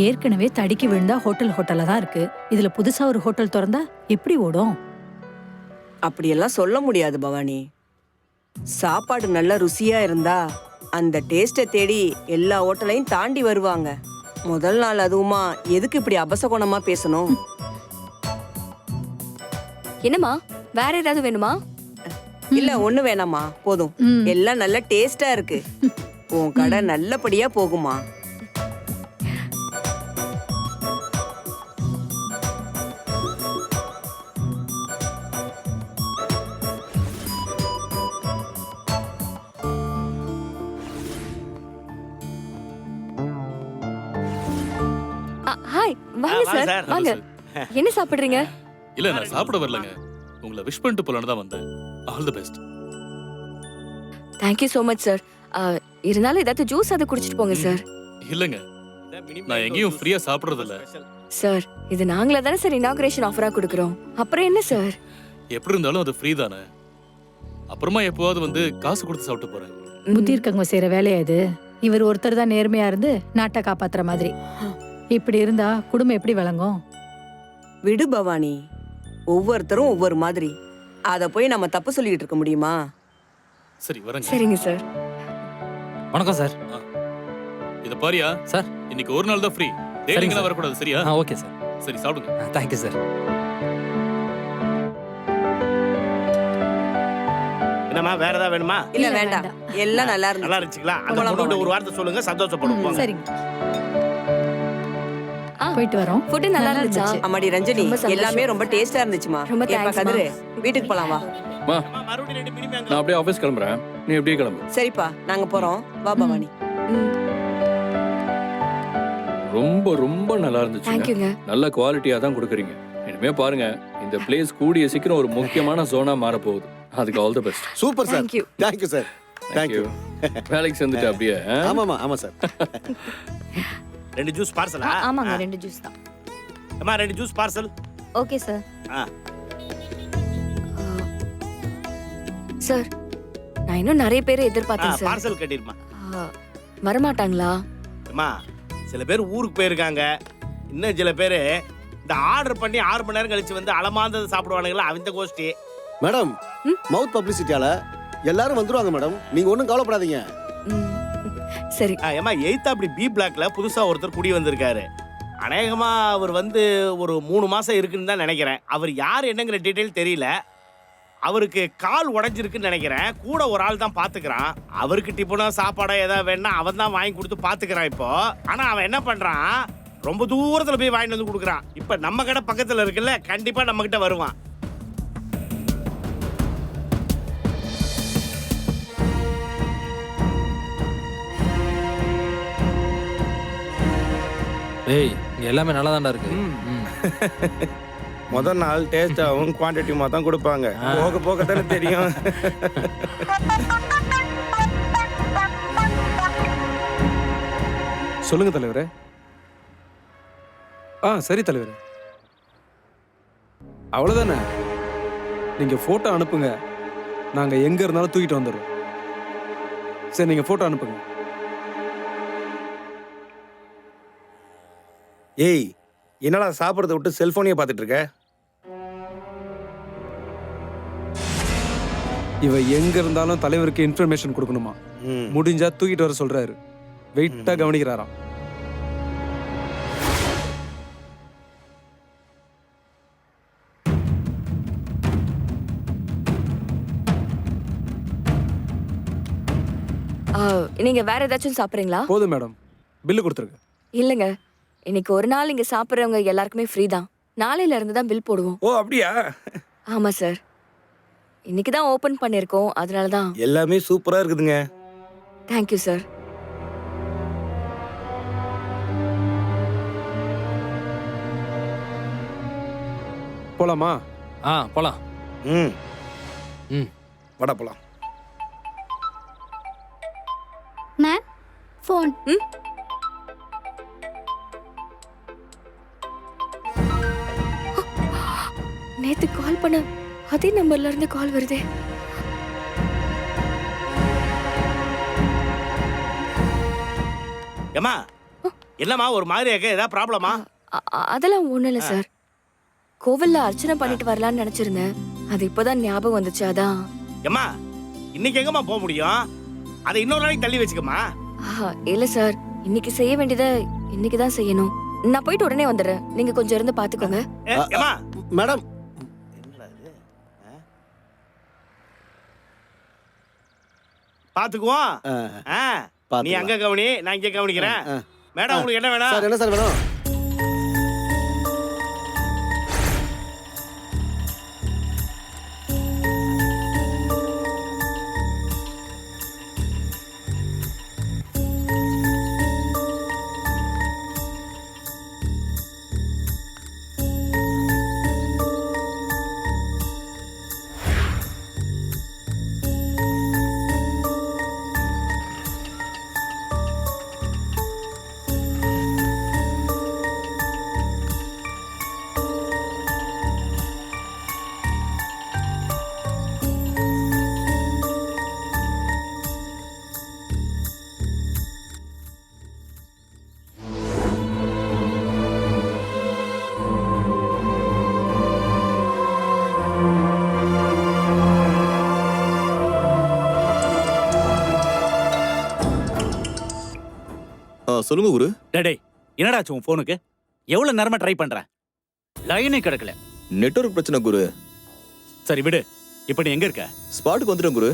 ஏற்கனவே தடிக்கி விழுந்தா ஹோட்டல்ல தான் இருக்கு. இதுல புதுசா ஒரு ஹோட்டல் திறந்தா எப்படி ஓடும்? அப்படியெல்லாம் சொல்ல முடியாது பவானி. சாப்பாடு நல்ல ருசியா இருந்தா அந்த டேஸ்ட்டை தேடி எல்லா ஹோட்டலையும் தாண்டி வருவாங்க. முதல் நாள் அதுவுமா எதுக்கு இப்படி அபசகுணமா பேசணும்? என்னம்மா வேற ஏதாவது வேணுமா? இல்ல ஒண்ணு வேணாமா, போதும். எல்லாம் நல்ல டேஸ்டா இருக்கு. உன் கடை நல்லபடியா போகுமா? ஹாய், வாங்க சார், வாங்க. என்ன சாப்பிடுறீங்க? இல்ல நான் சாப்பிட வரலங்க. உங்களை விஷ் பண்ணிட்டு போலான்னு தான் வந்தேன். All the best. Thank you so much sir. இருந்தாலும் ஏதாவது ஜூஸ் அதை குடிச்சிட்டு போங்க சார். இல்லங்க, நான் எங்கேயும் ஃப்ரீயா சாப்பிடுறது இல்ல. சார், இது நாங்களே தானே சார் இனாகுரேஷன் ஆஃபரா கொடுக்குறோம். அப்புறம் என்ன சார்? எப்படி இருந்தாலும் அது ஃப்ரீ தானே. அப்புறமா எப்போவாது வந்து காசு கொடுத்து சாப்பிட்டு போறேன். புத்தி இருக்கவங்க செய்யற வேலையா இது? இவர் ஒருத்தர் தான் நேர்மையா இருந்து நாட்டை காப்பாத்துற மாதிரி. இப்படி இருந்தா குடும்பம் எப்படி விளங்கும்? விடு பவானி, ஒவ்வொருத்தரும் ஒவ்வொரு மாதிரி. அத போய் நம்ம தப்பு சொல்லிட்டு இருக்க முடியுமா? சரி வரேங்க. சரிங்க சார். வணக்கம் சார். இத பாரியா சார், இன்னைக்கு ஒரு நாள் தான் ஃப்ரீ. டேட்டிங்லாம் வரக்கூடாது, சரியா? Okay sir. சரி சாப்பிடுங்க. Thank you sir. என்னம்மா வேற ஏதாவது வேணுமா? இல்ல வேண்டாம், எல்லாம் நல்லா நல்லா இருந்துச்சு. இருந்துச்சுங்களா? அந்த பொண்ணுகிட்ட ஒரு வார்த்தை சொல்லுங்க, சந்தோஷப்படுவோம். சரிங்க, போயிட்டு வரோம். ஃபுட் நல்லா இருந்துச்சா? அம்மாடி ரஞ்சனி, ரொம்ப சந்தோஷம். எல்லாமே ரொம்ப டேஸ்டா இருந்துச்சுமா. ரொம்ப ஏப்பா thanks, கதிரு, வீட்டுக்கு போலாம் வா. மா, மறுபடியும் 2 மினிமம் நான் அப்படியே ஆபீஸ் கிளம்புறேன். நீ எப்படியே கிளம்பு. சரிப்பா, நாங்க போறோம். வா பவானி. ரொம்ப ரொம்ப நல்லா இருந்துச்சு. தேங்க்யூங்க. நல்ல குவாலிட்டியா தான் கொடுக்குறீங்க. இனிமே பாருங்க, இந்த பிளேஸ் கூடிய சீக்கிரம் ஒரு முக்கியமான ஜோனா மாற போகுது. அதுக்கு all the best. Super sir. Thank you. Thank you sir. Thank you. வேலைக்கு சேர்ந்துட்டு அப்படியே. ஆமாமா, ஆமா சார். 2 ஜூஸ் பார்சலா? ஆமாங்க, 2 ஜூஸ் தான். அம்மா 2 juice parcel. Okay sir. Sir, நான் இன்னும் நிறைய பேரை எதிர்பார்த்தேன் சார். பார்சல் கட்டிருமா. வரமாட்டாங்களா? அம்மா சில பேர் ஊருக்கு போயிருக்காங்க. இன்னும் சில பேர் இந்த ஆர்டர் பண்ணி 6 மணி நேரம் கழிச்சு வந்து அலமாந்தது சாப்பிடுவானுங்களா, அந்த கோஷ்டி. மேடம், மவுத் பப்ளிசிட்டியால எல்லாரும் வந்துருவாங்க மேடம். நீங்க ஒண்ணும் கவலைப்படாதீங்க. சரி. ஏமா 8th அப்படி பி பிளாக்ல புதுசா ஒருத்தர் குடி வந்திருக்காரு. அநேகமா அவர் வந்து ஒரு 3 மாசம் இருக்குன்னு தான் நினைக்கிறேன். அவர் யார் என்னங்கிற டீட்டெயில் தெரியல. அவருக்கு கால் உடைஞ்சிருக்குன்னு நினைக்கிறேன். கூட ஒரு ஆள் தான் பாத்துக்கிறான். அவருக்கு டிஃபனோ சாப்பாடோ ஏதாவது வேணா அவன் தான் வாங்கி கொடுத்து பாத்துக்கிறான் இப்போ. ஆனா அவன் என்ன பண்றான், ரொம்ப தூரத்துல போய் வாங்கிட்டு வந்து கொடுக்குறான். இப்ப நம்ம கடை பக்கத்துல இருக்குல்ல, கண்டிப்பா நம்ம கிட்ட வருவான். ஏய், இங்க எல்லாமே நல்லா தான்டா இருக்கு. முதல் நாள் டேஸ்டாகவும் குவான்டிட்டியுமா தான் கொடுப்பாங்க. போக போக தானே தெரியும். சொல்லுங்க தலைவரே. சரி தலைவரே. அவ்வளோதானே, நீங்க போட்டோ அனுப்புங்க. நாங்க எங்க இருந்தாலும் தூக்கிட்டு வந்துடுறோம். சரி, நீங்க போட்டோ அனுப்புங்க. ஏய், என்னடா சாப்பிட்றத விட்டு செல்போனையே பார்த்துட்டு இருக்க? இவ எங்க இருந்தாலும் தலைவருக்கு இன்ஃபர்மேஷன் கொடுக்கணுமா? முடிஞ்சா தூக்கிட்டு வர சொல்றாரு. வெயிட்டா கவனிக்கிறாராம். நீங்க வேற ஏதாச்சும் சாப்பிடுறீங்களா? போதும் மேடம், பில்லு கொடுத்துருங்க. இல்லங்க, இன்னைக்கு ஒரு நாள் இங்க சாப்பிடுறவங்க எல்லாருக்குமே ஃப்ரீ தான். நாளையில இருந்து தான் பில் போடுவோம். ஓ அப்படியா? ஆமா சார், இன்னைக்கு தான் ஓபன் பண்ணிருக்கோம், அதனால தான். எல்லாமே சூப்பரா இருக்குதுங்க. Thank you sir. போலாமா? போலாம். வாடா போலாம். Ma'am, phone. நேத்து கால் பண்ண அதே நம்பர்ல இருந்து கால் வருதே. ஏமா என்னம்மா ஒரு மாதிரி இருக்க, ஏதாவது ப்ராப்ளமா? அதெல்லாம் ஒண்ணும் இல்ல சார். கோவில்ல அர்ச்சனை பண்ணிட்டு வரலாம்னு நினைச்சிருந்தேன். அது இப்பதான் ஞாபகம் வந்துச்சு, அதான். ஏம்மா இன்னைக்கு எங்கம்மா போக முடியும்? அதை இன்னொரு நாளைக்கு தள்ளி வச்சுக்கம்மா. இல்ல சார், இன்னைக்கு செய்ய வேண்டியதை இன்னைக்கு தான் செய்யணும். நான் போயிட்டு உடனே வந்துடுறேன். நீங்க கொஞ்சம் இருந்து பாத்துக்கோங்க. ஏம்மா மேடம் பாத்துக்குவோம். நீ அங்க கவனி, நான் இங்க கவனிக்கிறேன். மேடம் உங்களுக்கு என்ன வேணும்? சார் என்ன சார் வேணும்? சொல்லுங்க குரு. டேய் என்னடாச்சு உன் போனுக்கு? எவ்வளவு நேரமா ட்ரை பண்றேன், லைனே கிடைக்கல. நெட்வொர்க் பிரச்சனை குரு. சரி விடு, இப்ப நீ எங்க இருக்க? ஸ்பாட்டுக்கு வந்துட்டேன் குரு.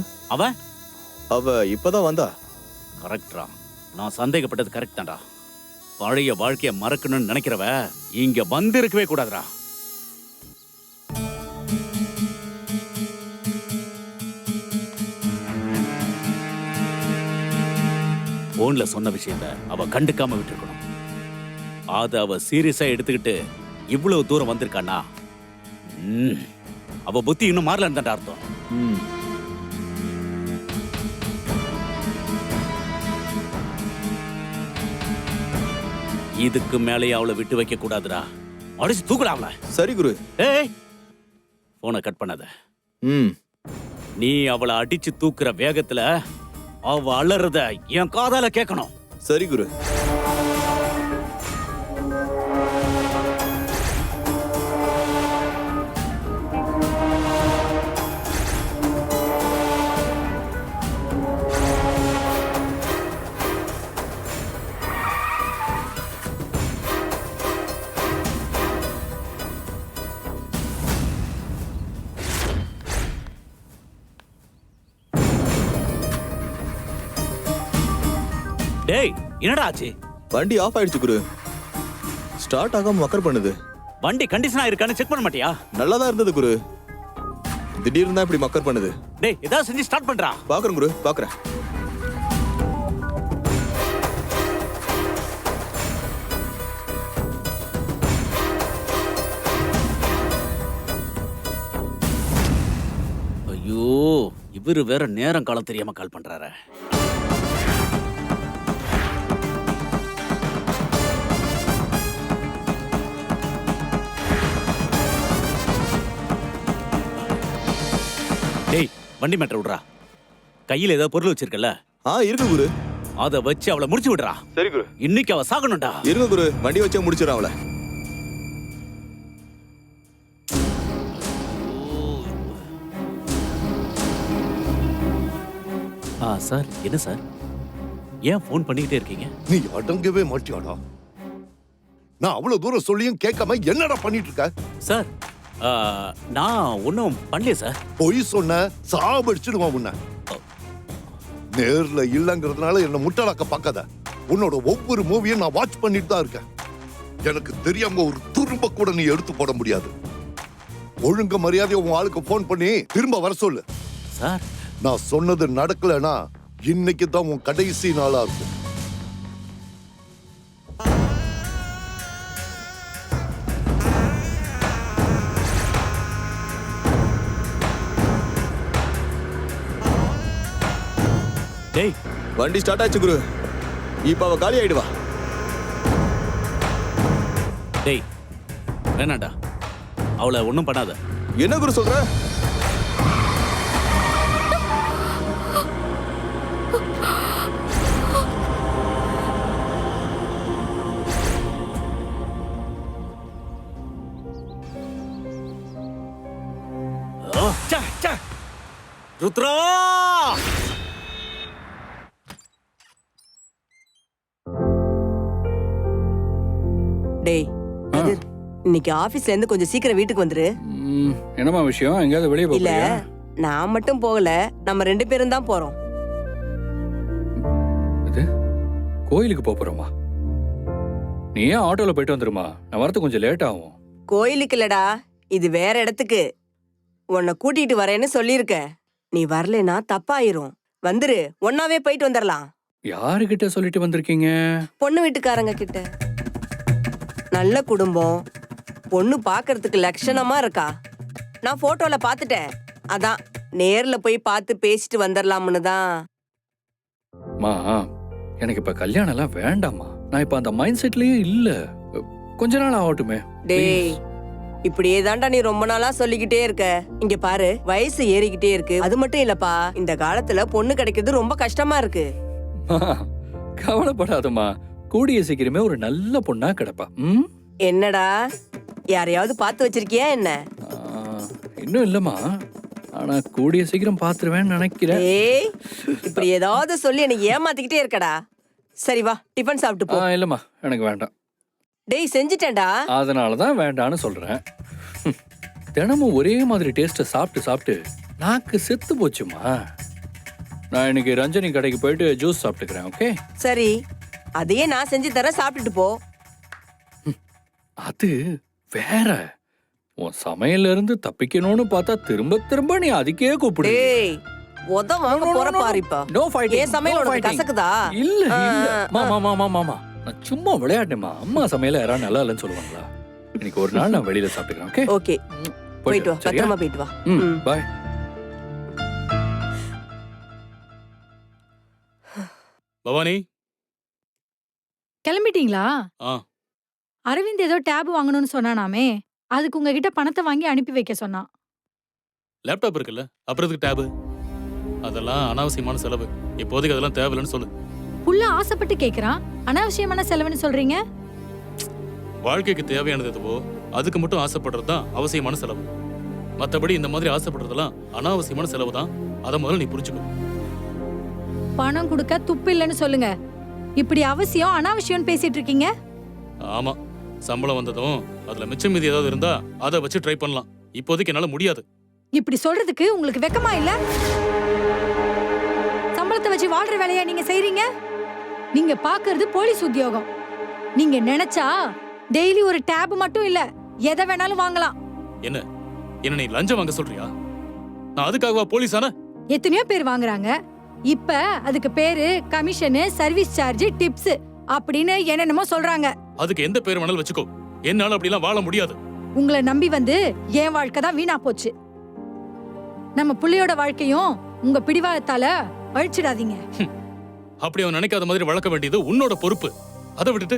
அவ இப்பதான் வந்தா. கரெக்டா, நான் சந்தேகப்பட்டது கரெக்ட் தான்டா. பழைய வாழ்க்கைய மறக்கணும்னு நினைக்கிறவ இங்க வந்திருக்கவே கூடாதுடா. போன்ல சொன்ன விஷயத்த அவ கண்டுக்காம விட்டுருக்கணும். அத அவ சீரியஸா எடுத்துக்கிட்டு இவ்வளவு தூரம் வந்திருக்கானா, அவ புத்தி இன்னும் மாறலன்னு தான் அர்த்தம். இதுக்கு மேலேயே அவளை விட்டு வைக்க கூடாதுடா. அடிச்சு தூக்குடா அவளை. சரி குரு. ஏய், போனை கட் பண்ணாத. நீ அவளை அடிச்சு தூக்குற வேகத்துல அவ அலறத என் காதால கேட்கணும். சரி குரு. டேய் என்னடா ஆச்சு? வண்டி ஆஃப் ஆயிடுச்சு குரு. ஸ்டார்ட் ஆகாம மக்கர் பண்ணுது. வண்டி கண்டிஷனா இருக்கான்னு செக் பண்ண மாட்டியா? நல்லா தான் இருந்தது குரு. திடீர்னு தான் இப்படி மக்கர் பண்ணுது. டேய் ஏதாவது செஞ்சு ஸ்டார்ட் பண்றா. பாக்குறேன் குரு, பாக்குறேன். ஐயோ, இவரு வேற நேரம் காலம் தெரியாம கால் பண்றாரு. டேய் வண்டி மேட்டர் விடுறா. கையில ஏதாவது பொருள் வச்சிருக்கல? இருக்கு குரு. அத வச்சு அவளை முடிச்சு விடுறா. சரி குரு. இன்னைக்கு அவ சாகணும்டா. இருங்க குரு, வண்டி வச்சே முடிச்சிடறேன் அவளை. சார் என்ன சார், ஏன் ஃபோன் பண்ணிக்கிட்டே இருக்கீங்க? நீ அடங்கவே மாட்டியாடா. நான் அவ்வளவு தூரம் சொல்லியும் கேட்காம என்னடா பண்ணிட்டு இருக்க? சார் நான் ஒன்றும் பண்ணலையே சார். பொய் சொன்ன சாபடிச்சிடுவான் உன்னை. நேர்ல இல்லங்கிறதுனால என்ன முட்டாளாக்க பார்க்காத. உன்னோட ஒவ்வொரு மூவியும் நான் வாட்ச் பண்ணிட்டு தான் இருக்கேன். எனக்கு தெரியாம ஒரு துரும்ப கூட நீ எடுத்து போட முடியாது. ஒழுங்க மரியாதையை உன் ஆளுக்கு போன் பண்ணி திரும்ப வர சொல்லு. சார் நான் சொன்னது நடக்கலனா இன்னைக்கு தான் உன் கடைசி நாளா இருக்கும். டேய் வண்டி ஸ்டார்ட் ஆச்சு குரு. இப்ப அவ காலி ஆயிடுவா. டேய் வேணாண்டா, அவளை ஒன்றும் பண்ணாத. என்ன குரு சொல்ற? ருத்ரா! டேய் கதிர், இன்னைக்கு ஆபீஸ்ல இருந்து கொஞ்சம் சீக்கிரம் வீட்டுக்கு வந்துரு. என்னம்மா விஷயம்? எங்கேயாவது வெளியே இல்ல போறியா? நான் மட்டும் போகல, நம்ம 2 பேரும் தான் போறோம். கோயிலுக்கு போறோமா? நீ ஏன் ஆட்டோல போயிட்டு வந்துருமா? நான் வரது கொஞ்சம் லேட் ஆகும். கோயிலுக்கு இல்லடா, இது வேற இடத்துக்கு. உன்னை கூட்டிட்டு வரேன்னு சொல்லியிருக்க. நீ வரலைன்னா தப்பாயிரும். வந்துரு, ஒன்னாவே போயிட்டு வந்துடலாம். யாருகிட்ட சொல்லிட்டு வந்திருக்கீங்க? பொண்ணு வீட்டுக்காரங்க கிட்ட. நல்ல குடும்பம், பொண்ணு பாக்குறதுக்கு லட்சணமா இருக்கா. நான் போட்டோல பாத்துட்டேன். அதான் நேர்ல போய் பார்த்து பேசிட்டு வந்துடலாம்னு தான். மா, எனக்கு இப்ப கல்யாணம் எல்லாம் வேண்டாமா. நான் இப்ப அந்த மைண்ட் செட்லயே இல்ல. கொஞ்ச நாள் ஆகட்டுமே. டேய், இப்படியே தாண்டா நீ ரொம்ப நாளா சொல்லிக்கிட்டே இருக்க. இங்க பாரு, வயசு ஏறிக்கிட்டே இருக்கு. அது மட்டும் இல்லப்பா, இந்த காலத்துல பொண்ணு கிடைக்கிறது ரொம்ப கஷ்டமா இருக்கு. கவலைப்படாதம்மா, கூடிய சீக்கிரமே ஒரு நல்ல பொண்ணா கிடப்பா. என்னடா, யாரையாவது பார்த்து வச்சிருக்கியா என்ன? இன்னும் இல்லம்மா, ஆனா கூடிய சீக்கிரம் பாத்துருவேன்னு நினைக்கிறேன். ஏய், இப்படி ஏதாவது சொல்லி என்னை ஏமாத்திக்கிட்டே இருக்கடா. சரி வா, டிஃபன் சாப்பிட்டு போ. இல்லம்மா, எனக்கு வேண்டாம். டேய், செஞ்சிட்டேன்டா. அதனாலதான் வேண்டான்னு சொல்றேன். தினமும் ஒரே மாதிரி டேஸ்ட சாப்பிட்டு சாப்பிட்டு நாக்கு செத்து போச்சுமா. நான் இன்னைக்கு ரஞ்சனி கடைக்கு போயிட்டு ஜூஸ் சாப்பிட்டுக்கிறேன். ஓகே? சரி, அதையே நான் செஞ்சு தரேன், சாப்பிட்டுட்டு போ. அது வேற. உன் சமையல்ல இருந்து தப்பிக்கணும்னு பார்த்தா திரும்ப திரும்ப நீ அதுக்கே கூப்பிடு. டேய், உத வாங்க போற பாரு இப்ப. No fighting. ஏன் சமையல் உனக்கு கசக்குதா? இல்ல இல்ல. மாமா நான் சும்மா விளையாடுனேமா. அம்மா சமையல யாராவது நல்லா இல்லைன்னு சொல்லுவாங்களா? இன்னைக்கு ஒரு நாள் நான் வெளியில சாப்பிட்டுக்கிறேன். ஓகே? ஓகே, போயிட்டு வா, பத்திரமா போயிட்டு வா. பாய். பவானி, கிளம்பிட்டீங்களா? ஆ. அரவிந்த் ஏதோ டேப் வாங்கணும்னு சொன்னானாமே, அதுக்கு உங்ககிட்ட பணத்தை வாங்கி அனுப்பி வைக்க சொன்னான். லேப்டாப் இருக்குல்ல, அப்புறம் எதுக்கு டேபு? அதெல்லாம் அனாவசியமான செலவு. இப்போதைக்கு அதெல்லாம் தேவையில்லைன்னு சொல்லு. புள்ள ஆசைப்பட்டு கேக்குறான், அனாவசியமான செலவுன்னு சொல்றீங்க? வாழ்க்கைக்கு தேவையானது எதுவோ அதுக்கு மட்டும் ஆசைப்படுறது தான் அவசியமான செலவு. மத்தபடி இந்த மாதிரி ஆசைப்படுறதெல்லாம் அனாவசியமான செலவு தான். அதை முதல்ல நீ புரிஞ்சுக்கோ. பணம் கொடுக்க துப்பு இல்லைன்னு சொல்லுங்க. இப்படி அவசியம் அனாவசியம் பேசிட்டு இருக்கீங்க. ஆமா, சம்பளம் வந்ததும் அதுல மிச்சம் மீதி ஏதாவது இருந்தா அதை வச்சு ட்ரை பண்ணலாம். இப்போதைக்கு என்னால முடியாது. இப்படி சொல்றதுக்கு உங்களுக்கு வெக்கமா இல்ல? சம்பளத்தை வச்சு வாழ்ற வேலையா நீங்க செய்றீங்க? நீங்க பாக்குறது போலீஸ் உத்தியோகம். நீங்க நினைச்சா டெய்லி ஒரு டேப் மட்டும் இல்ல, எதை வேணாலும் வாங்கலாம். என்ன என்ன நீ லஞ்சம் வாங்க சொல்றியா? நான் அதுக்காகவா போலீஸ் ஆன? எத்தனையோ பேர் வாங்குறாங்க. இப்ப அதுக்கு பேரு கமிஷனு, சர்வீஸ் சார்ஜ், டிப்ஸ் அப்படின்னு என்னென்னமோ சொல்றாங்க. அதுக்கு எந்த பேர் வேணாலும் வச்சுக்கோ. என்னால அப்படிலாம் வாழ முடியாது. உங்களை நம்பி வந்து என் வாழ்க்கை தான் வீணா போச்சு. நம்ம புள்ளையோட வாழ்க்கையும் உங்க பிடிவாதத்தால அழிச்சிடாதீங்க. அப்படி அவன் நினைக்காத மாதிரி வளர்க்க வேண்டியது உன்னோட பொறுப்பு. அதை விட்டுட்டு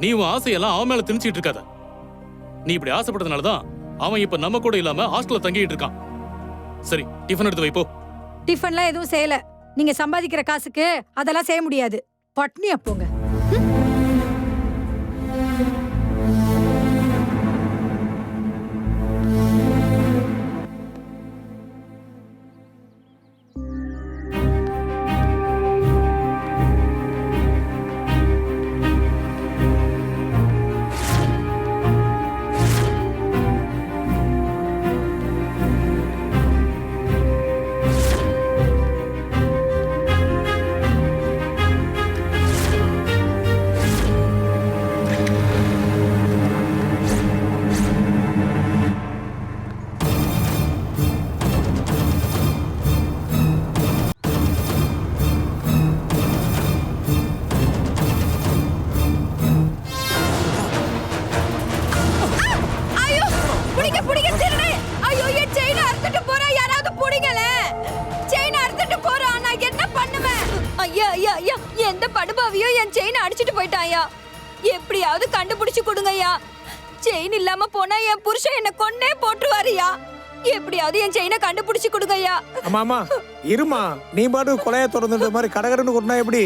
நீ உன் ஆசையெல்லாம் அவன் மேல திணிச்சிட்டு இருக்காத. நீ இப்படி ஆசைப்பட்டதுனாலதான் அவன் இப்ப நம்ம கூட இல்லாம ஹாஸ்டல்ல தங்கிட்டு இருக்கான். சரி, டிஃபன் எடுத்து வைப்போ. டிஃபன்லாம் எதுவும் செய்யல. நீங்க சம்பாதிக்கிற காசுக்கு அதெல்லாம் செய்ய முடியாது. பட்னியா போங்க. எந்த படுபாவியோ என் செயின் அடிச்சிட்டு போயிட்டாயா. எப்படியாவது கண்டுபிடிச்சு கொடுங்கய்யா. செயின் இல்லாம போனா என் புருஷன் என்ன கொன்னே போட்டுருவாருயா. எப்படியாவது என் செயினை கண்டுபிடிச்சு கொடுங்கய்யா. ஆமா இருமா, நீ பாட்டு கொலைய தொடர்ந்துட்ட மாதிரி கடகடன்னு கொண்டா எப்படி?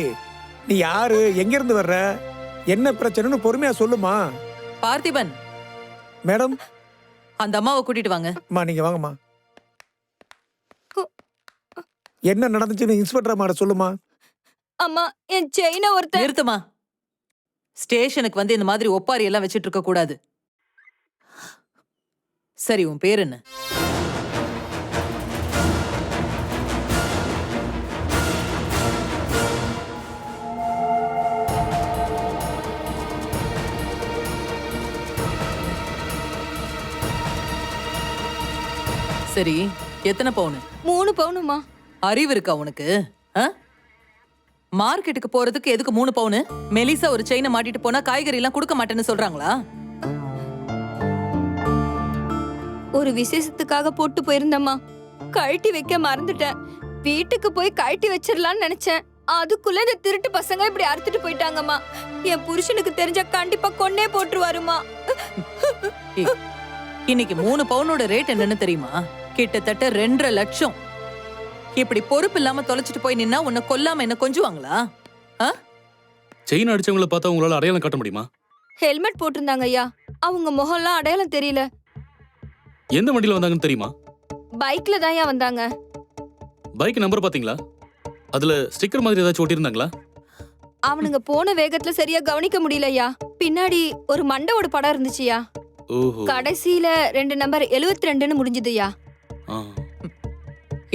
நீ யாரு, எங்க இருந்து வர்ற, என்ன பிரச்சனைன்னு பொறுமையா சொல்லுமா. பார்த்திபன் மேடம், அந்த அம்மாவை கூட்டிட்டு வாங்க. நீங்க வாங்கம்மா. என்ன நடந்துச்சுன்னு இன்ஸ்பெக்டர் அம்மாட்ட சொல்லுமா. அம்மா என் செயினை ஒருத்தர் நிறுத்துமா. ஸ்டேஷனுக்கு வந்து இந்த மாதிரி ஒப்பாரி எல்லாம் வச்சிட்டு இருக்க கூடாது. சரி, உன் பேர் என்ன? சரி, எத்தனை பவுனு? 3 பவுனுமா. அறிவு இருக்கா உனக்கு? மார்க்கெட்டுக்கு போறதுக்கு எதுக்கு 3 பவுனு? மெலிசா ஒரு செயினை மாட்டிட்டு போனா காய்கறி எல்லாம் கொடுக்க மாட்டேன்னு சொல்றாங்களா? ஒரு விசேஷத்துக்காக போட்டு போயிருந்தம்மா, கழட்டி வைக்க மறந்துட்டேன். வீட்டுக்கு போய் கழட்டி வச்சிடலாம்னு நினைச்சேன். அதுக்குள்ள இந்த திருட்டு பசங்க இப்படி அறுத்துட்டு போயிட்டாங்கம்மா. என் புருஷனுக்கு தெரிஞ்சா கண்டிப்பா கொன்னே போட்டுருவாருமா. இன்னைக்கு 3 பவுனோட ரேட் என்னன்னு தெரியுமா? கிட்டத்தட்ட 2.5 லட்சம். இப்படி பொறுப்பு இல்லாம தொலைச்சிட்டு போய் நின்னா உன்னை கொல்லாம என்ன கொஞ்சுவாங்களா? செயின் அடிச்சவங்கள பார்த்தா உங்களால அடையாளம் காட்ட முடியுமா? ஹெல்மெட் போட்டிருந்தாங்க ஐயா. அவங்க முகம்லாம் அடையாளம் தெரியல. எந்த வண்டியில வந்தாங்கன்னு தெரியுமா? பைக்ல தான் வந்தாங்க. பைக் நம்பர் பாத்தீங்களா? அதுல ஸ்டிக்கர் மாதிரி ஏதாச்சும் ஒட்டியிருந்தாங்களா? அவனுங்க போன வேகத்துல சரியா கவனிக்க முடியலையா. பின்னாடி ஒரு மண்டவோட படம் இருந்துச்சுயா. ஓஹோ. கடைசியில 2 நம்பர் 72ன்னு முடிஞ்சதுயா.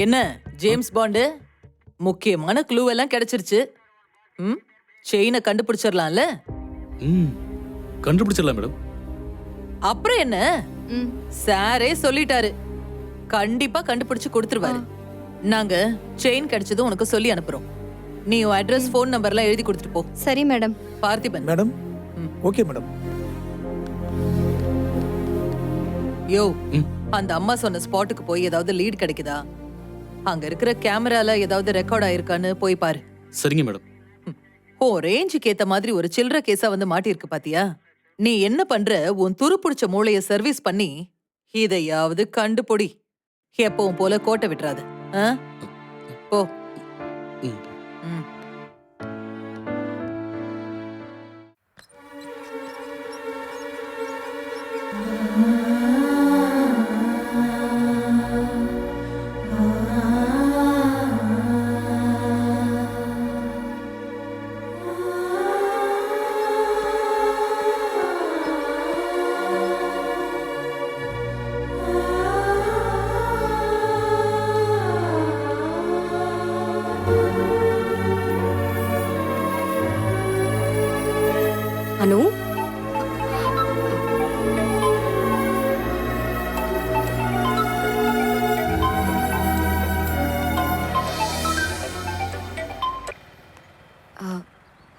என்ன ஜேம்ஸ் பாண்டு, முக்கியமான க்ளூ எல்லாம் கிடைச்சிருச்சு. செயினை கண்டுபிடிச்சிடலாம்ல? கண்டுபிடிச்சிடலாம் மேடம். அப்புறம் என்ன, சாரே சொல்லிட்டாரு, கண்டிப்பா கண்டுபிடிச்சு கொடுத்துருவாரு. நாங்க செயின் கிடைச்சதும் உனக்கு சொல்லி அனுப்புறோம். நீ உன் அட்ரஸ், ஃபோன் நம்பர்லாம் எழுதி கொடுத்துட்டு போ. சரி madam. Parthiban. Madam. Okay madam. யோ, அந்த அம்மா சொன்ன ஸ்பாட்டுக்கு போய் ஏதாவது லீட் கிடைக்குதா? அங்க இருக்கிற கேமரால ஏதாவது ரெக்கார்ட் ஆயிருக்கான்னு போய் பாரு. சரிங்க மேடம். ஓ ரேஞ்சுக்கு ஏத்த மாதிரி ஒரு சில்லற கேஸா வந்து மாட்டிருக்கு பாத்தியா? நீ என்ன பண்ற, உன் துரு புடிச்ச மூளைய சர்வீஸ் பண்ணி இதையாவது கண்டுபிடி. எப்பவும் போல கோட்டை விட்டுறாது. போ. அனு,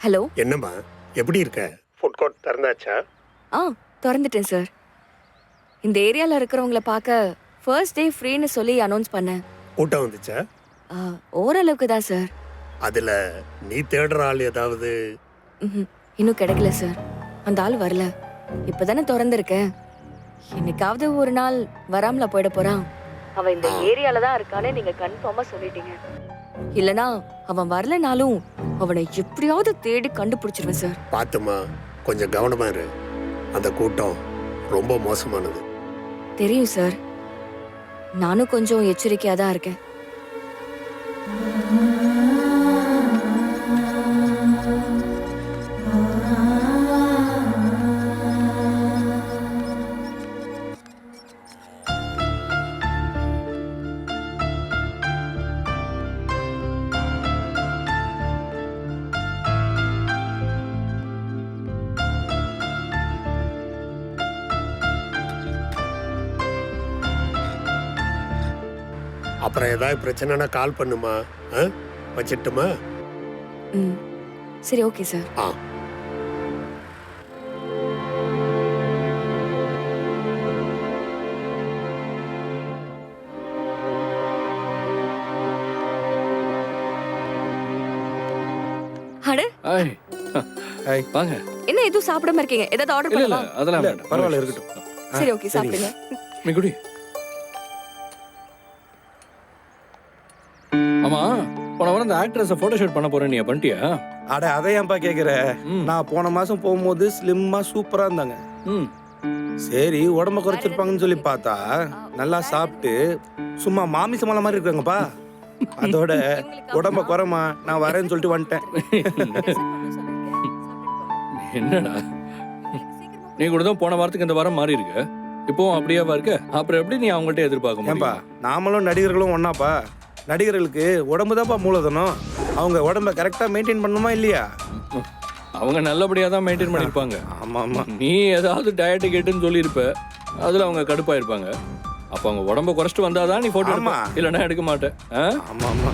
ஹலோ. என்னம்மா, எப்படி இருக்க? ஃபுட் கோர்ட் திறந்தாச்சா? திறந்துட்டேன் சார். இந்த ஏரியால இருக்கிறவங்கள பார்க்க ஃபர்ஸ்ட் டே ஃப்ரீன்னு சொல்லி அனௌன்ஸ் பண்ணேன். கூட்டம் வந்துச்சா? ஓரளவுக்கு தான் சார். அதுல நீ தேடுற ஆள் ஏதாவது? இன்னும் கிடைக்கல சார். அந்த ஆள் வரல. இப்பதானே திறந்திருக்கேன். இன்னைக்காவது ஒரு நாள் வராமல போயிட போறான். அவன் இந்த ஏரியால தான் இருக்கானே நீங்க கன்ஃபார்மா சொல்லிட்டீங்க. இல்லனா அவன் வரலனாலும் அவனை எப்படியாவது தேடி கண்டுபிடிச்சிருவேன் சார். பாத்துமா, கொஞ்சம் கவனமா இரு. அந்த கூட்டம் ரொம்ப மோசமானது. தெரியும் சார். நானும் கொஞ்சம் எச்சரிக்கையா தான் இருக்கேன். அப்புறம் ஏதாவது பிரச்சனைனா கால் பண்ணுமா. வச்சிட்டுமா? சரி, ஓகே சார். அட, வாங்க. என்ன எதுவும் சாப்பிடாம இருக்கீங்க? ஏதாவது ஆர்டர் இல்ல இல்ல, பண்ணவா? அதெல்லாம் வேண்டாம். பரவாயில்ல, இருக்கட்டும். சரி, ஓகே, சாப்பிடுங்க. மிகுடி. ஆமா, போன வாரம் அந்த ஆக்ட்ரஸை போட்டோ ஷூட் பண்ண போறேன், நீ பண்ணிட்டியா? அட அதை ஏன்பா கேக்குற? நான் போன மாசம் போகும்போது ஸ்லிம்மா சூப்பரா இருந்தாங்க. சரி, உடம்ப குறைச்சிருப்பாங்கன்னு சொல்லி பார்த்தா நல்லா சாப்பிட்டு சும்மா மாமிசமலை மாதிரி இருக்காங்கப்பா. அதோட உடம்ப குறைமா நான் வரேன்னு சொல்லிட்டு வந்துட்டேன். என்னடா நீ கூட தான் போன வாரத்துக்கு இந்த வாரம் மாறி இருக்க, இப்போவும் அப்படியேவா இருக்க? அப்புறம் எப்படி நீ அவங்கள்ட்ட எதிர்பார்க்க ஏன்பா முடியும்? நாமளும் நடிகர்களும் ஒன்னாப்பா. நடிகர்களுக்கு உடம்பு தான்ப்பா மூலதனம். அவங்க உடம்ப கரெக்டா மெயின்டைன் பண்ணுமா இல்லையா? அவங்க நல்லபடியா தான் மெயின்டைன் பண்ணிருப்பாங்க. ஆமா ஆமா. நீ ஏதாவது டயட்டு கேட்டுன்னு சொல்லியிருப்ப, அதுல அவங்க கடுப்பாயிருப்பாங்க. அப்ப அவங்க உடம்ப குறைச்சிட்டு வந்தாதான் நீ போட்டோ ஆமா. இல்லைன்னா எடுக்க மாட்டேன். ஆமா ஆமா.